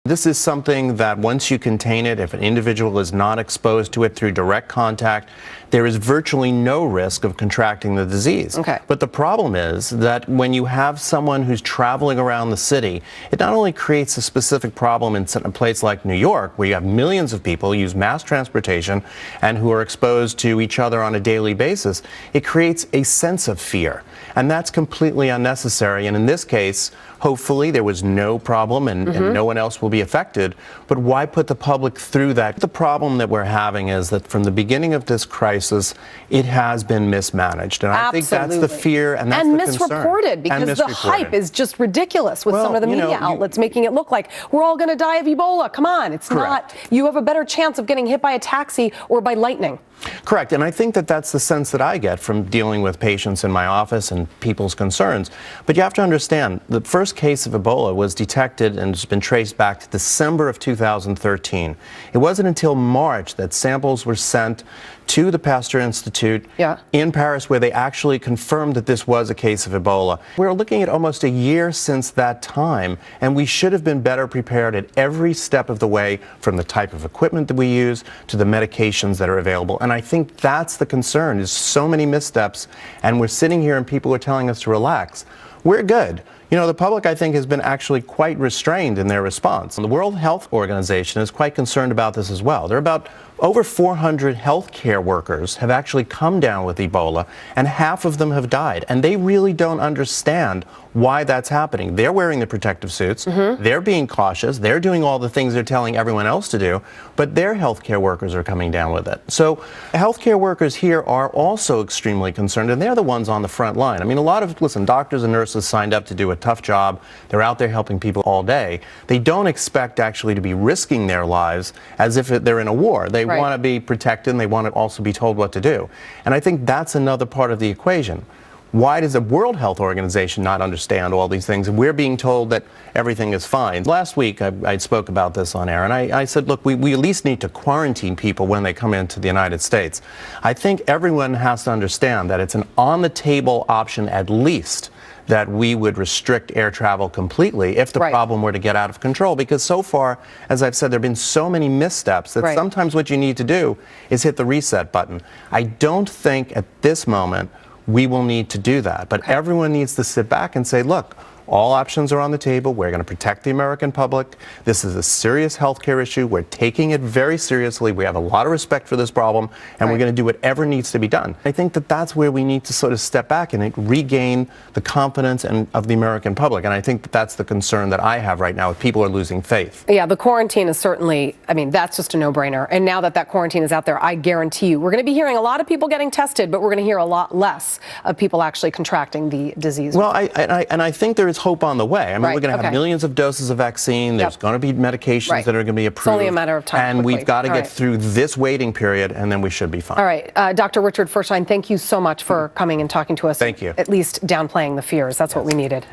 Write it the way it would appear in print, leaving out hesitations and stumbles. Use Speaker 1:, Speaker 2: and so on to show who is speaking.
Speaker 1: This is something that once you contain it, if an individual is not exposed to it through direct contact, there is virtually no risk of contracting the disease.
Speaker 2: Okay.
Speaker 1: But the problem is that when you have someone who's traveling around the city, it not only creates a specific problem in a place like New York, where you have millions of people use mass transportation and who are exposed to each other on a daily basis, it creates a sense of fear. And that's completely unnecessary. And in this case, hopefully there was no problem and no one else will be affected. But why put the public through that? The problem that we're having is that from the beginning of this crisis, it has been mismanaged. And I think that's the fear and that's the concern.
Speaker 2: Misreported, because the hype is just ridiculous with some of the media outlets making it look like we're all going to die of Ebola. Come on, it's not. You have a better chance of getting hit by a taxi or by lightning.
Speaker 1: Correct. And I think that that's the sense that I get from dealing with patients in my office and people's concerns. But you have to understand, the first case of Ebola was detected and has been traced back to December of 2013. It wasn't until March that samples were sent to the Pasteur Institute in Paris, where they actually confirmed that this was a case of Ebola. We're looking at almost a year since that time, and we should have been better prepared at every step of the way, from the type of equipment that we use to the medications that are available. And I think that's the concern, is so many missteps, and we're sitting here and people are telling us to relax. We're good. You know, the public, I think, has been actually quite restrained in their response. And the World Health Organization is quite concerned about this as well. There are about over 400 healthcare workers have actually come down with Ebola, and half of them have died. And they really don't understand why that's happening. They're wearing the protective suits. They're being cautious. They're doing all the things they're telling everyone else to do, but their healthcare workers are coming down with it. So healthcare workers here are also extremely concerned, and they're the ones on the front line. I mean, a lot of, doctors and nurses signed up to do a tough job. They're out there helping people all day. They don't expect actually to be risking their lives as if they're in a war. They want to be protected, and they want to also be told what to do. And I think that's another part of the equation. Why does the World Health Organization not understand all these things? And we're being told that everything is fine. Last week, I spoke about this on air, and I said, look, we at least need to quarantine people when they come into the United States. I think everyone has to understand that it's an on-the-table option, at least, that we would restrict air travel completely if the problem were to get out of control. Because so far, as I've said, there have been so many missteps that sometimes what you need to do is hit the reset button. I don't think at this moment we will need to do that. But everyone needs to sit back and say, look, all options are on the table. We're going to protect the American public. This is a serious healthcare issue. We're taking it very seriously. We have a lot of respect for this problem, and we're going to do whatever needs to be done. I think that that's where we need to sort of step back and regain the confidence of the American public. And I think that that's the concern that I have right now, if people are losing faith.
Speaker 2: Yeah, the quarantine is certainly, I mean, that's just a no-brainer. And now that quarantine is out there, I guarantee you, we're going to be hearing a lot of people getting tested, but we're going to hear a lot less of people actually contracting the disease.
Speaker 1: Well, I think there is hope on the way. I mean, we're going to have millions of doses of vaccine. There's going to be medications that are going to be approved.
Speaker 2: It's only a matter of time.
Speaker 1: And we've got to get through this waiting period, and then we should be fine.
Speaker 2: All right. Dr. Richard Firshein, thank you so much for coming and talking to us.
Speaker 1: Thank you.
Speaker 2: At least downplaying the fears. That's what we needed.